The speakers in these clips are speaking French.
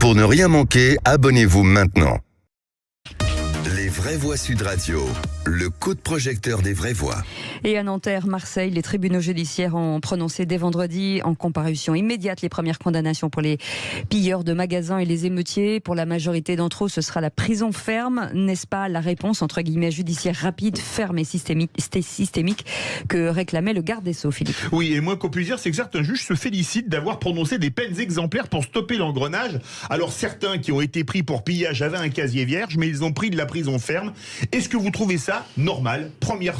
Pour ne rien manquer, abonnez-vous maintenant. Les Vraies Voix Sud Radio, le coup de projecteur des vraies voix. Et à Nanterre, Marseille, les tribunaux judiciaires ont prononcé dès vendredi en comparution immédiate les premières condamnations pour les pilleurs de magasins et les émeutiers. Pour la majorité d'entre eux, ce sera la prison ferme. N'est-ce pas la réponse, entre guillemets, judiciaire rapide, ferme et systémique que réclamait le garde des Sceaux, Philippe? Oui, et moi qu'on puisse dire, c'est que certains juges se félicitent d'avoir prononcé des peines exemplaires pour stopper l'engrenage. Alors certains qui ont été pris pour pillage avaient un casier vierge, mais ils ont pris de la prison ferme. Est-ce que vous trouvez ça normal? Première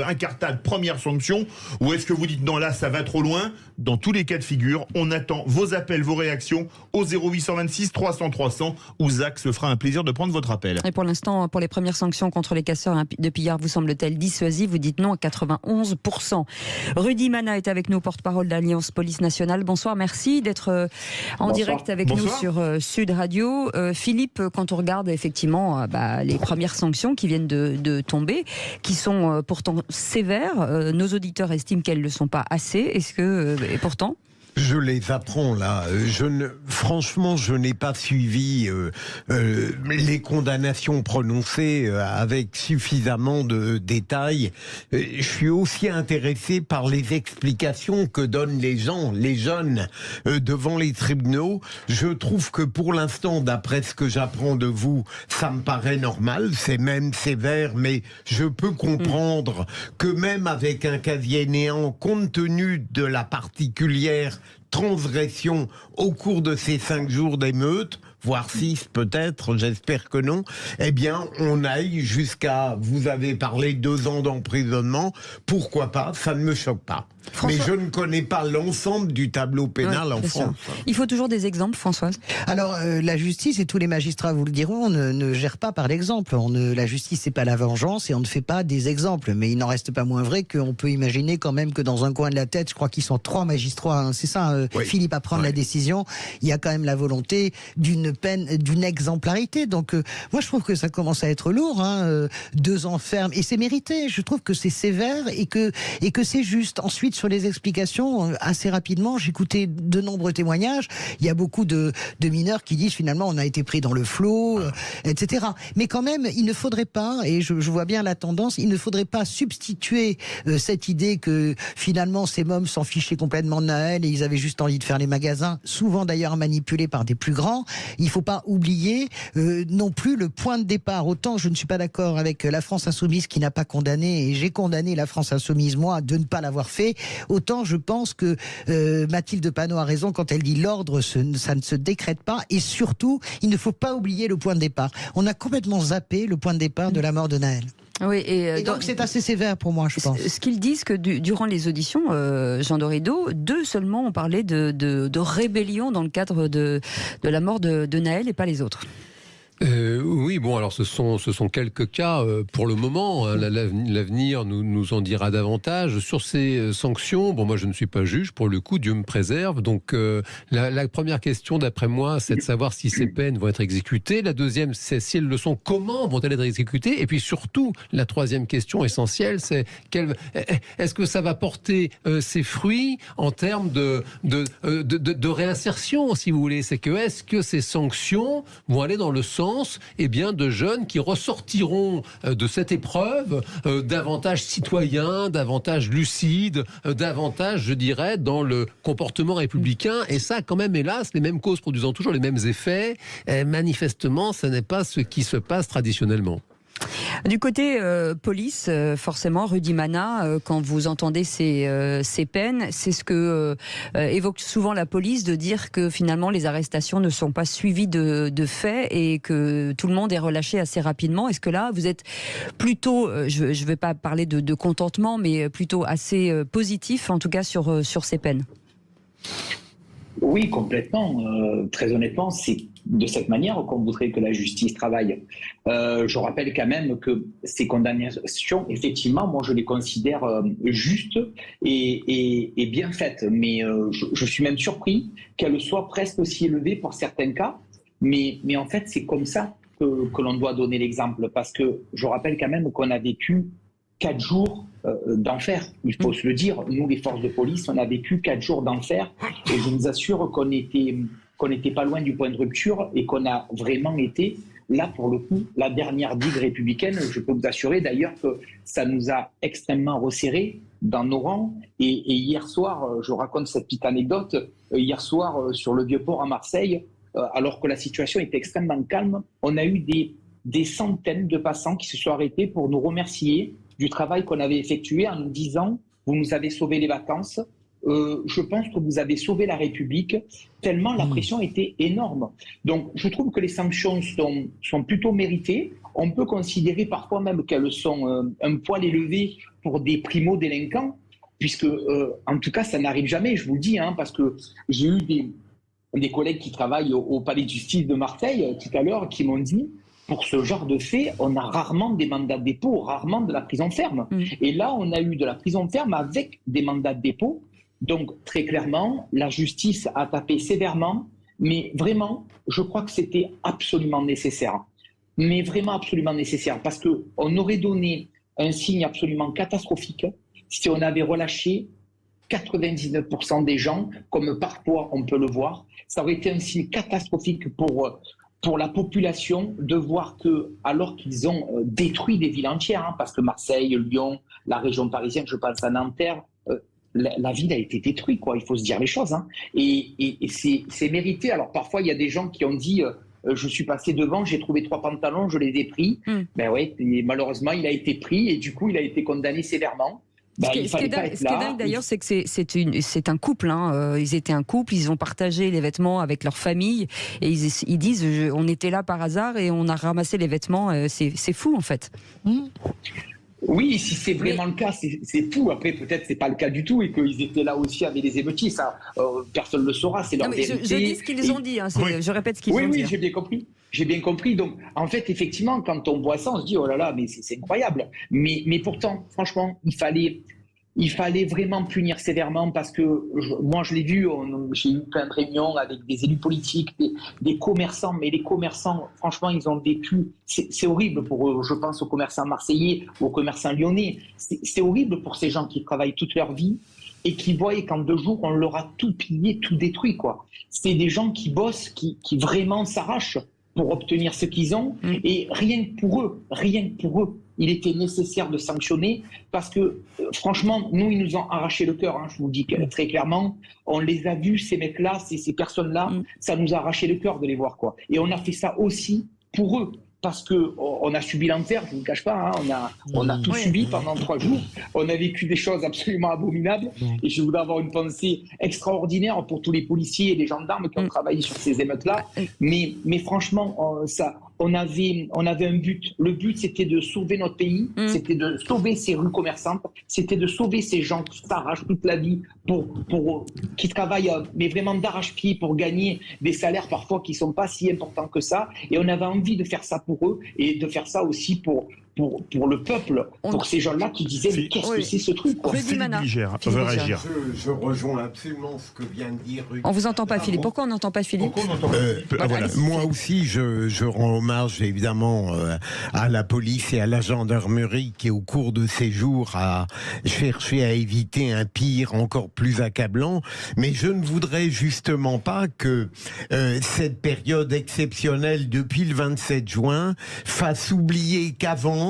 incartade, première sanction, ou est-ce que vous dites non, là ça va trop loin? Dans tous les cas de figure, on attend vos appels, vos réactions au 0826 300 300, où Zach se fera un plaisir de prendre votre appel. Et pour l'instant, pour les premières sanctions contre les casseurs de pillards, vous semble-t-elle dissuasive? Vous dites non à 91%. Rudy Mana est avec nous, porte-parole d'Alliance Police Nationale. Bonsoir, merci d'être en direct avec nous sur Sud Radio. Philippe, quand on regarde effectivement les premières sanctions qui viennent de tomber, qui sont pourtant sévères, nos auditeurs estiment qu'elles ne le sont pas assez. Est-ce que, et pourtant... Je les apprends là. Franchement, je n'ai pas suivi les condamnations prononcées avec suffisamment de détails. Je suis aussi intéressé par les explications que donnent les gens, les jeunes, devant les tribunaux. Je trouve que pour l'instant, d'après ce que j'apprends de vous, ça me paraît normal. C'est même sévère, mais je peux comprendre que même avec un casier néant, compte tenu de la particulière transgression au cours de ces 5 jours d'émeute, voire 6 peut-être, j'espère que non, eh bien on aille jusqu'à, vous avez parlé 2 ans d'emprisonnement, pourquoi pas, ça ne me choque pas. François... Mais je ne connais pas l'ensemble du tableau pénal en France. Il faut toujours des exemples, Françoise. Alors, la justice, et tous les magistrats vous le diront, ne gère pas par l'exemple. La justice, c'est pas la vengeance, et on ne fait pas des exemples. Mais il n'en reste pas moins vrai qu'on peut imaginer quand même que dans un coin de la tête, je crois qu'ils sont 3 magistrats, hein, c'est ça, oui. Philippe, à prendre la décision, il y a quand même la volonté d'une peine, d'une exemplarité. Donc, moi, je trouve que ça commence à être lourd, 2 ans ferme, et c'est mérité. Je trouve que c'est sévère et que c'est juste. Ensuite, sur les explications, assez rapidement, j'écoutais de nombreux témoignages. Il y a beaucoup de mineurs qui disent finalement on a été pris dans le flot, etc. Mais quand même, il ne faudrait pas, et je vois bien la tendance, il ne faudrait pas substituer cette idée que finalement ces mômes s'en fichaient complètement de Naël et ils avaient juste envie de faire les magasins, souvent d'ailleurs manipulés par des plus grands. Il ne faut pas oublier non plus le point de départ. Autant je ne suis pas d'accord avec la France Insoumise qui n'a pas condamné, et j'ai condamné la France Insoumise, moi, de ne pas l'avoir fait. Autant je pense que Mathilde Panot a raison quand elle dit l'ordre, ça ne se décrète pas, et surtout, il ne faut pas oublier le point de départ. On a complètement zappé le point de départ de la mort de Naël. Oui, et donc c'est assez sévère pour moi, je pense. Ce qu'ils disent que durant les auditions, Jean Dorido, 2 seulement ont parlé de rébellion dans le cadre de la mort de Naël et pas les autres. Oui, bon, alors ce sont quelques cas pour le moment. Hein, l'avenir nous en dira davantage. Sur ces sanctions, bon, moi je ne suis pas juge, pour le coup, Dieu me préserve. Donc la première question, d'après moi, c'est de savoir si ces peines vont être exécutées. La deuxième, c'est si elles le sont, comment vont-elles être exécutées? Et puis surtout, la troisième question essentielle, c'est est-ce que ça va porter ses fruits en termes de réinsertion, si vous voulez? C'est que est-ce que ces sanctions vont aller dans le sens de jeunes qui ressortiront de cette épreuve davantage citoyens, davantage lucides, davantage, je dirais, dans le comportement républicain. Et ça, quand même, hélas, les mêmes causes produisant toujours les mêmes effets, manifestement, ce n'est pas ce qui se passe traditionnellement. Du côté police, forcément, Rudy Mana, quand vous entendez ces peines, c'est ce que évoque souvent la police, de dire que finalement les arrestations ne sont pas suivies de faits et que tout le monde est relâché assez rapidement. Est-ce que là, vous êtes plutôt, je ne vais pas parler de contentement, mais plutôt assez positif, en tout cas, sur ces peines? Oui, complètement. Très honnêtement, c'est de cette manière qu'on voudrait que la justice travaille. Je rappelle quand même que ces condamnations, effectivement, moi je les considère justes et bien faites. Mais je suis même surpris qu'elles soient presque aussi élevées pour certains cas. Mais en fait, c'est comme ça que l'on doit donner l'exemple. Parce que je rappelle quand même qu'on a vécu 4 jours d'enfer, il faut se le dire. Nous, les forces de police, on a vécu 4 jours d'enfer, et je vous assure qu'on était qu'on n'était pas loin du point de rupture et qu'on a vraiment été, là pour le coup, la dernière digue républicaine. Je peux vous assurer d'ailleurs que ça nous a extrêmement resserrés dans nos rangs. Et hier soir, je raconte cette petite anecdote, hier soir sur le Vieux-Port à Marseille, alors que la situation était extrêmement calme, on a eu des centaines de passants qui se sont arrêtés pour nous remercier du travail qu'on avait effectué en nous disant « vous nous avez sauvé les vacances ». Je pense que vous avez sauvé la République, tellement la pression était énorme. Donc, je trouve que les sanctions sont plutôt méritées. On peut considérer parfois même qu'elles sont un poil élevées pour des primo-délinquants, puisque, en tout cas, ça n'arrive jamais, je vous le dis, parce que j'ai eu des collègues qui travaillent au palais de justice de Marseille tout à l'heure qui m'ont dit pour ce genre de fait, on a rarement des mandats de dépôt, rarement de la prison ferme. Et là, on a eu de la prison ferme avec des mandats de dépôt. Donc, très clairement, la justice a tapé sévèrement, mais vraiment, je crois que c'était absolument nécessaire. Mais vraiment absolument nécessaire, parce qu'on aurait donné un signe absolument catastrophique si on avait relâché 99% des gens, comme parfois on peut le voir. Ça aurait été un signe catastrophique pour la population de voir que, alors qu'ils ont détruit des villes entières, parce que Marseille, Lyon, la région parisienne, je pense à Nanterre, la ville a été détruite, quoi. Il faut se dire les choses. Et c'est mérité. Alors parfois, il y a des gens qui ont dit je suis passé devant, j'ai trouvé 3 pantalons, je les ai pris. Ben ouais, et malheureusement, il a été pris et du coup, il a été condamné sévèrement. Ce qui est dingue d'ailleurs, c'est que c'est un couple. Ils étaient un couple, ils ont partagé les vêtements avec leur famille et ils disent on était là par hasard et on a ramassé les vêtements. C'est fou en fait. Oui, si c'est vraiment le cas, c'est fou. Après, peut-être c'est pas le cas du tout et qu'ils étaient là aussi avec les émeutiers. Ça, personne ne le saura. C'est leur vérité. Je dis ce qu'ils ont dit. Je répète ce qu'ils ont dit. Oui, j'ai bien compris. J'ai bien compris. Donc, en fait, effectivement, quand on voit ça, on se dit oh là là, mais c'est incroyable. Mais pourtant, franchement, il fallait vraiment punir sévèrement parce que moi, je l'ai vu. J'ai eu plein de réunions avec des élus politiques, des commerçants. Mais les commerçants, franchement, ils ont vécu. C'est horrible pour eux. Je pense aux commerçants marseillais, aux commerçants lyonnais. C'est horrible pour ces gens qui travaillent toute leur vie et qui voient qu'en 2 jours, on leur a tout pillé, tout détruit, quoi. C'est des gens qui bossent, qui vraiment s'arrachent pour obtenir ce qu'ils ont. Et rien que pour eux, il était nécessaire de sanctionner parce que, franchement, nous, ils nous ont arraché le cœur. Je vous le dis très clairement. On les a vus, ces mecs-là, ces personnes-là, ça nous a arraché le cœur de les voir, quoi. Et on a fait ça aussi pour eux. Parce qu'on a subi l'enfer, je ne vous le cache pas, on a tout subi pendant 3 jours. On a vécu des choses absolument abominables. Et je voudrais avoir une pensée extraordinaire pour tous les policiers et les gendarmes qui ont travaillé sur ces émeutes-là. Mais franchement, on avait un but. Le but, c'était de sauver notre pays, c'était de sauver ces rues commerçantes, c'était de sauver ces gens qui s'arrachent toute la vie, qui travaillent, mais vraiment d'arrache-pied pour gagner des salaires parfois qui ne sont pas si importants que ça. Et on avait envie de faire ça pour eux et de faire ça aussi pour le peuple, pour ces gens-là qui disaient mais qu'est-ce que c'est ce truc, quoi. veut réagir. Je rejoins absolument ce que vient de dire Rudy. On vous entend pas, Philippe. Pourquoi on n'entend pas Philippe? Moi aussi, je rends hommage évidemment à la police et à la gendarmerie qui, au cours de ces jours, a cherché à éviter un pire encore plus accablant. Mais je ne voudrais justement pas que cette période exceptionnelle depuis le 27 juin fasse oublier qu'avant,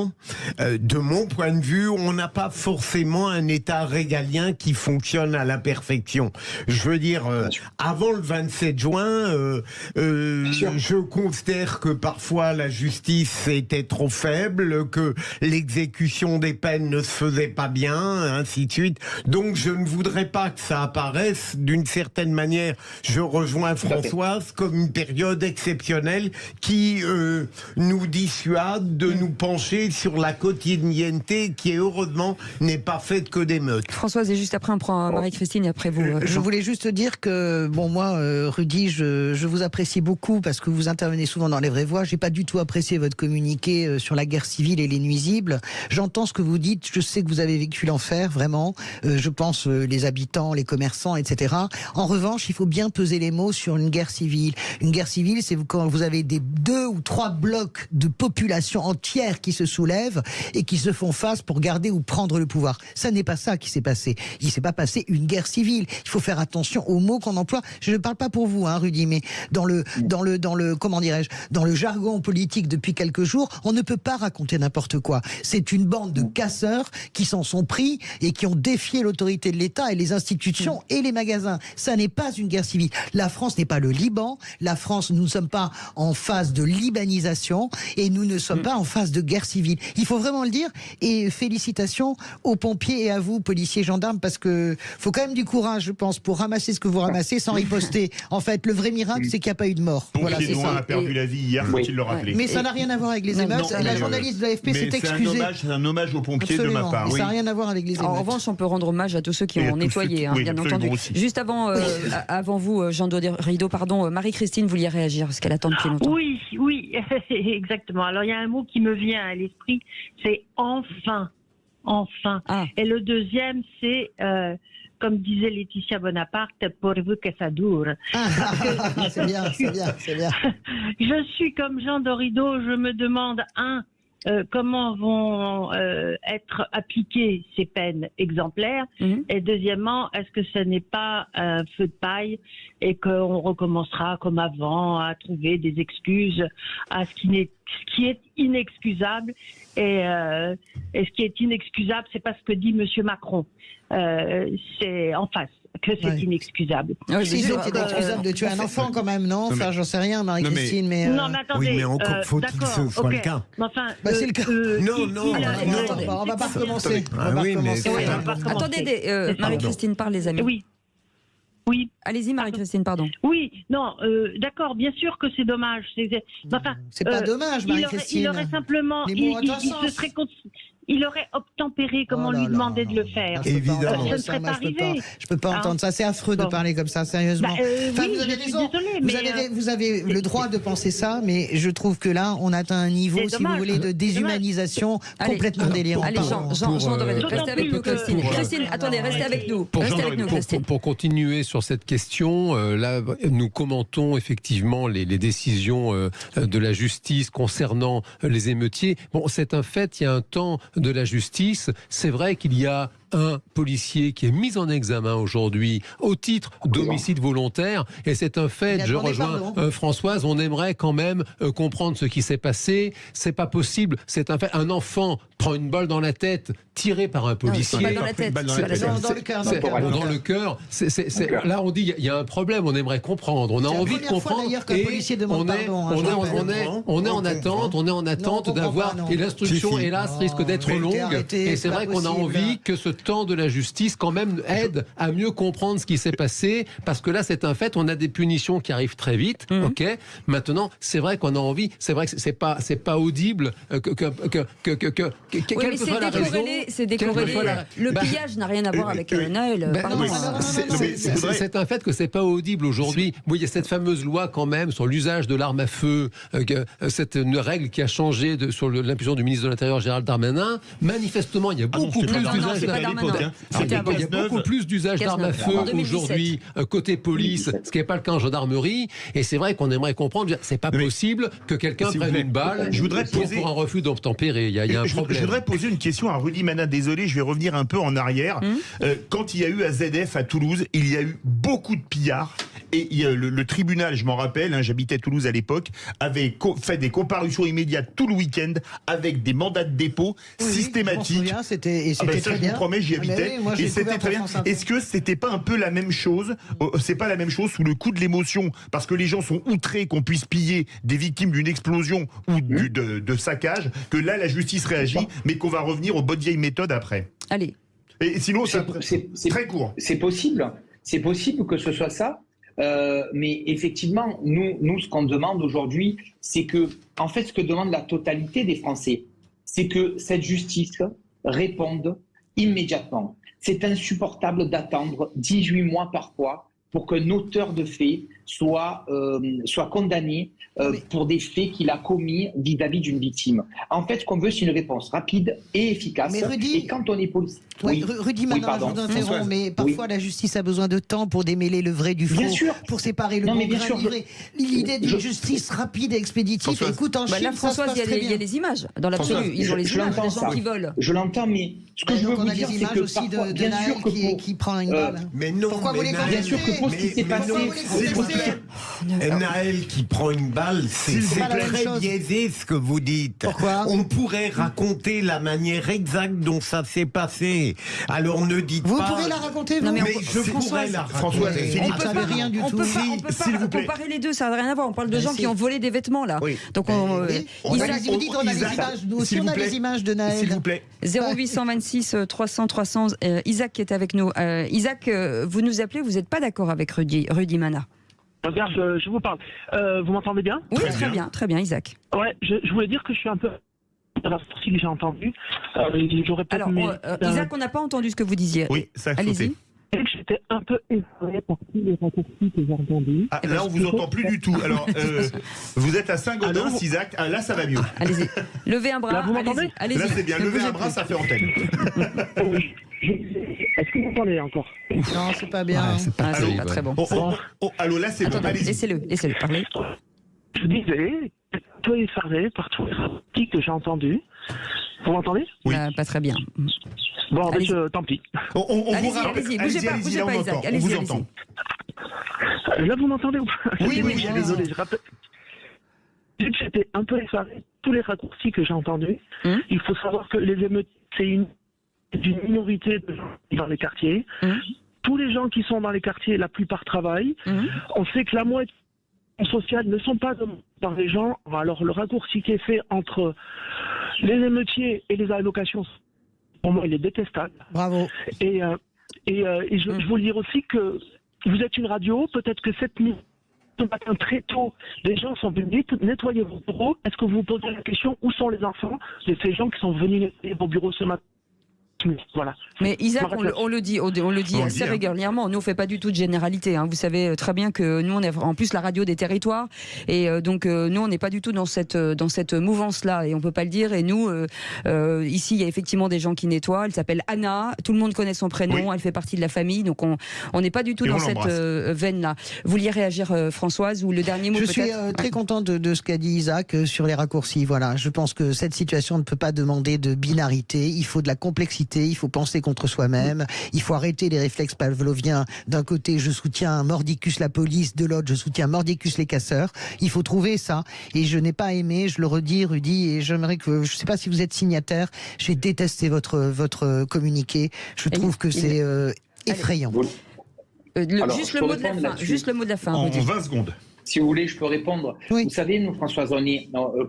de mon point de vue, on n'a pas forcément un État régalien qui fonctionne à la perfection. Je veux dire, avant le 27 juin, je considère que parfois la justice était trop faible, que l'exécution des peines ne se faisait pas bien, ainsi de suite. Donc je ne voudrais pas que ça apparaisse d'une certaine manière, je rejoins Françoise, comme une période exceptionnelle qui nous dissuade de nous pencher sur la quotidienneté qui, heureusement, n'est pas faite que d'émeutes. Françoise, et juste après, on prend Marie-Christine et après vous. Je voulais juste dire que, bon, moi, Rudy, je vous apprécie beaucoup parce que vous intervenez souvent dans Les Vraies Voix. J'ai pas du tout apprécié votre communiqué sur la guerre civile et les nuisibles. J'entends ce que vous dites. Je sais que vous avez vécu l'enfer, vraiment. Je pense les habitants, les commerçants, etc. En revanche, il faut bien peser les mots sur une guerre civile. Une guerre civile, c'est quand vous avez des 2 ou 3 blocs de population entière qui se soulèvent et qui se font face pour garder ou prendre le pouvoir. Ça n'est pas ça qui s'est passé. Il s'est pas passé une guerre civile. Il faut faire attention aux mots qu'on emploie. Je ne parle pas pour vous, hein, Rudy, mais dans le comment dirais-je, dans le jargon politique depuis quelques jours, on ne peut pas raconter n'importe quoi. C'est une bande de casseurs qui s'en sont pris et qui ont défié l'autorité de l'État et les institutions et les magasins. Ça n'est pas une guerre civile. La France n'est pas le Liban. La France, nous ne sommes pas en phase de libanisation et nous ne sommes pas en phase de guerre civile. Il faut vraiment le dire. Et félicitations aux pompiers et à vous, policiers, gendarmes, parce que faut quand même du courage, je pense, pour ramasser ce que vous ramassez sans riposter. En fait, le vrai miracle, c'est qu'il n'y a pas eu de mort. Voilà, Chédouin a perdu la vie hier, faut-il le rappeler. Mais ça n'a rien à voir avec les émeutes. La journaliste de l'AFP s'est excusée. C'est un hommage aux pompiers de ma part. Ça n'a rien à voir avec les émeutes. En revanche, on peut rendre hommage à tous ceux qui ont nettoyé, bien entendu. Juste avant vous, Jean Rideau, pardon, Marie-Christine, vous vouliez réagir parce qu'elle attend depuis longtemps. Oui, exactement. Alors il y a un mot qui me vient à l'esprit, c'est enfin. Ah. Et le deuxième, c'est comme disait Laetitia Bonaparte, pourvu que ça dure. C'est bien. Je suis comme Jean Dorido, je me demande, comment vont être appliquées ces peines exemplaires, et deuxièmement, est-ce que ce n'est pas un feu de paille et qu'on recommencera comme avant à trouver des excuses à ce qui est inexcusable, et ce qui est inexcusable, c'est pas ce que dit Monsieur Macron, c'est en face que c'est inexcusable. C'est inexcusable de tuer un enfant quand même, non? Enfin, j'en sais rien, Marie-Christine, mais... Non, mais attendez... Oui, mais encore faut-il que ce soit le cas. Enfin, c'est le cas. Non, on va pas recommencer. Attendez, Marie-Christine, parle, les amis. Oui. Allez-y, Marie-Christine, pardon. Oui, non, d'accord, bien sûr que c'est dommage. C'est pas dommage, Marie-Christine. Il aurait simplement... Il aurait obtempéré comme on lui demandait de le faire. Évidemment. Ça ne serait pas arrivé. Je peux pas entendre ça. C'est affreux de parler comme ça, sérieusement. Vous avez raison. Vous avez le droit de penser ça, mais je trouve que là, on atteint un niveau, si vous voulez, de déshumanisation complètement délirant. Allez, Jean, restez avec nous, Christine. Christine, attendez, restez avec nous. Pour continuer sur cette question, là, nous commentons effectivement les décisions de la justice concernant les émeutiers. Bon, c'est un fait, il y a un temps de la justice. C'est vrai qu'il y a un policier qui est mis en examen aujourd'hui au titre d'homicide volontaire, et c'est un fait, je rejoins Françoise, on aimerait quand même comprendre ce qui s'est passé. C'est pas possible, c'est un fait. Un enfant prend une balle dans la tête tirée par un policier. Pas dans la tête, dans le cœur. Là on dit il y a un problème, on aimerait comprendre, on a envie de comprendre, on est en attente d'avoir, et l'instruction hélas risque d'être longue, et c'est vrai qu'on a envie que ce temps de la justice quand même aide à mieux comprendre ce qui s'est passé, parce que là c'est un fait, on a des punitions qui arrivent très vite. Ok, maintenant c'est vrai qu'on a envie, c'est vrai que c'est pas audible quelle que soit la raison. C'est décorrélé. Le pillage n'a rien à voir avec Noël. C'est un fait que c'est pas audible aujourd'hui. Oui, il y a cette fameuse loi quand même sur l'usage de l'arme à feu, cette une règle qui a changé sur l'impulsion du ministre de l'Intérieur Gérald Darmanin. Manifestement, il y a beaucoup plus d'usage. Il y a beaucoup plus d'usage d'armes à feu aujourd'hui côté police, ce qui n'est pas le cas en gendarmerie. Et c'est vrai qu'on aimerait comprendre. C'est pas possible que quelqu'un prenne une balle pour un refus d'obtempérer. Il y a un problème. Je voudrais poser une question à Rudy Mana. Désolé, je vais revenir un peu en arrière. Quand il y a eu à ZF à Toulouse, il y a eu beaucoup de pillards. Et le tribunal, je m'en rappelle, j'habitais à Toulouse à l'époque, avait fait des comparutions immédiates tout le week-end avec des mandats de dépôt systématiques. C'était très bien. Je vous promets, j'y habitais. Et c'était très bien. Est-ce que c'était pas un peu la même chose? C'est pas la même chose sous le coup de l'émotion, parce que les gens sont outrés qu'on puisse piller des victimes d'une explosion ou de saccage, que là la justice réagit, mais qu'on va revenir aux bonnes vieilles méthodes après. Allez. Et sinon, c'est très court. C'est possible que ce soit ça. Mais effectivement, nous, ce qu'on demande aujourd'hui, c'est que, en fait, ce que demande la totalité des Français, c'est que cette justice réponde immédiatement. C'est insupportable d'attendre 18 mois parfois pour qu'un auteur de fait soit condamné pour des faits qu'il a commis vis-à-vis d'une victime. En fait, ce qu'on veut, c'est une réponse rapide et efficace. Mais Rudy, et quand on est policier... Rudy, maintenant, je vous interromps, mais parfois la justice a besoin de temps pour démêler le vrai du faux, pour séparer le bon grain du vrai. L'idée d'une justice rapide et expéditive, écoute, en Chine, là, Françoise, il y a les images, dans l'absolu. Ils ont les images des gens qui volent. Je l'entends, mais ce que je veux vous dire, c'est que aussi parfois, de Naël qui prend une balle. Mais non, pourquoi vous les bien sûr que pour ce qui s'est passé... Naël qui prend une balle, c'est très biaisé ce que vous dites. Pourquoi ? On pourrait raconter la manière exacte dont ça s'est passé. Alors ne dites vous pas... Vous pouvez la raconter, vous ? Non, mais je pourrais la raconter. Françoise, on ne peut rien du tout. On peut pas comparer les deux, ça n'a rien à voir. On parle de gens qui ont volé des vêtements, là. Oui. Donc vous dites, on a les images. Nous aussi, on a les images de Naël. S'il vous plaît. 0826 300 300. Isaac qui est avec nous. Isaac, vous nous appelez, vous n'êtes pas d'accord avec Rudy Mana? Regarde, je vous parle. Vous m'entendez bien? Oui, très bien, Isaac. Ouais, je voulais dire que je suis un peu raccourci que j'ai entendu. Alors, Isaac, on n'a pas entendu ce que vous disiez. Oui, ça a Allez-y. J'étais un peu effrayé par tous les raccourcis que j'ai entendus. Ah, là, on vous entend plus du tout. Alors, vous êtes à Saint-Gaudens, Isaac. Ah, là, ça va mieux. Allez-y. Levez un bras. Là, vous m'entendez? Allez-y. Là, c'est bien. Levez un bras, ça fait antenne. Est-ce que vous m'entendez encore? Non, c'est pas bien. C'est pas très bon. Allô, là, c'est bon. Attendez, laissez-le parler. Je disais, un peu effaré par tous les raccourcis que j'ai entendus. Vous m'entendez? Oui. Pas très bien. Bon, tant pis. On vous rappelle. Allez-y, bougez pas, Isaac. On vous entend. Là, vous m'entendez ou pas? Oui, désolé, je rappelle. J'étais un peu effaré. Tous les raccourcis que j'ai entendus, il faut savoir que les émeutes, c'est une minorité de gens dans les quartiers. Tous les gens qui sont dans les quartiers, la plupart travaillent. On sait que la moitié sociale ne sont pas dans les gens. Alors, le raccourci qui est fait entre les émeutiers et les allocations, pour moi, il est détestable. Bravo. Et je veux dire aussi que vous êtes une radio, peut-être que cette nuit, ce matin très tôt, les gens sont venus nettoyer vos bureaux. Est-ce que vous vous posez la question, où sont les enfants de ces gens qui sont venus nettoyer vos bureaux ce matin? Voilà. Mais Isaac, on le dit assez régulièrement. Nous, on ne fait pas du tout de généralité. Vous savez très bien que nous, on est en plus la radio des territoires. Et donc, nous, on n'est pas du tout dans cette mouvance-là. Et on ne peut pas le dire. Et nous, ici, il y a effectivement des gens qui nettoient. Elle s'appelle Anna. Tout le monde connaît son prénom. Oui. Elle fait partie de la famille. Donc, on n'est pas du tout dans cette veine-là. Vous vouliez réagir, Françoise, ou le dernier mot peut-être? Je suis très contente de ce qu'a dit Isaac sur les raccourcis. Voilà. Je pense que cette situation ne peut pas demander de binarité. Il faut de la complexité. Il faut penser contre soi-même. Il faut arrêter les réflexes pavloviens. D'un côté, je soutiens mordicus la police. De l'autre, je soutiens mordicus les casseurs. Il faut trouver ça. Et je n'ai pas aimé, je le redis, Rudy, et j'aimerais que, je ne sais pas si vous êtes signataire, j'ai détesté votre communiqué. Je trouve que c'est effrayant. Juste le mot de la fin. En 20 secondes. Si vous voulez, je peux répondre. Oui. Vous savez, nous, Françoise,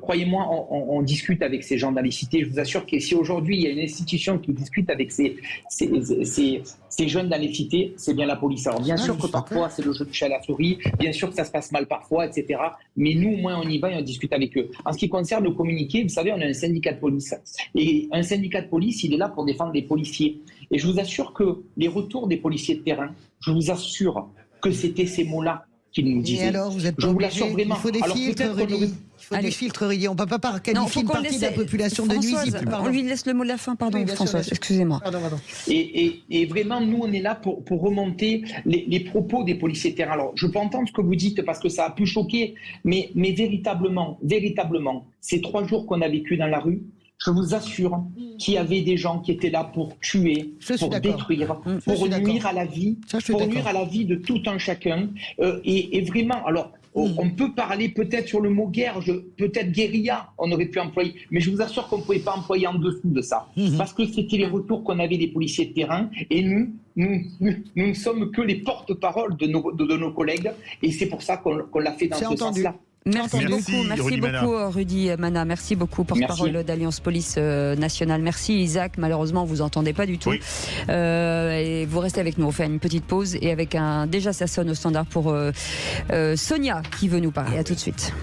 croyez-moi, on discute avec ces gens dans les cités. Je vous assure que si aujourd'hui, il y a une institution qui discute avec ces jeunes dans les cités, c'est bien la police. Alors, bien sûr que parfois, c'est le jeu de chat à la souris. Bien sûr que ça se passe mal parfois, etc. Mais nous, au moins, on y va et on discute avec eux. En ce qui concerne le communiqué, vous savez, on a un syndicat de police. Et un syndicat de police, il est là pour défendre les policiers. Et je vous assure que les retours des policiers de terrain, je vous assure que c'était ces mots-là. Et alors, vous êtes pas obligé. Il faut des filtres, Rudy. Il faut des filtres, Rudy. On ne peut pas qualifier une partie de la population de nuisible. On lui laisse le mot de la fin, pardon, Françoise. Excusez-moi. Pardon. Et vraiment, nous, on est là pour remonter les propos des policiers de terrain. Alors, je peux entendre ce que vous dites parce que ça a pu choquer, mais véritablement, ces 3 jours qu'on a vécu dans la rue, je vous assure qu'il y avait des gens qui étaient là pour tuer, pour détruire, pour nuire à la vie, de tout un chacun. Et vraiment, alors, on peut parler peut-être sur le mot guerre, peut-être guérilla, on aurait pu employer, mais je vous assure qu'on ne pouvait pas employer en dessous de ça. Parce que c'était les retours qu'on avait des policiers de terrain, et nous ne sommes que les porte-parole de nos collègues, et c'est pour ça qu'on l'a fait dans ce sens-là. Merci beaucoup Rudy Mana, merci beaucoup, porte-parole d'Alliance Police Nationale. Merci Isaac, malheureusement vous entendez pas du tout. Et vous restez avec nous, on fait une petite pause et avec déjà ça sonne au standard pour Sonia qui veut nous parler. À tout de suite.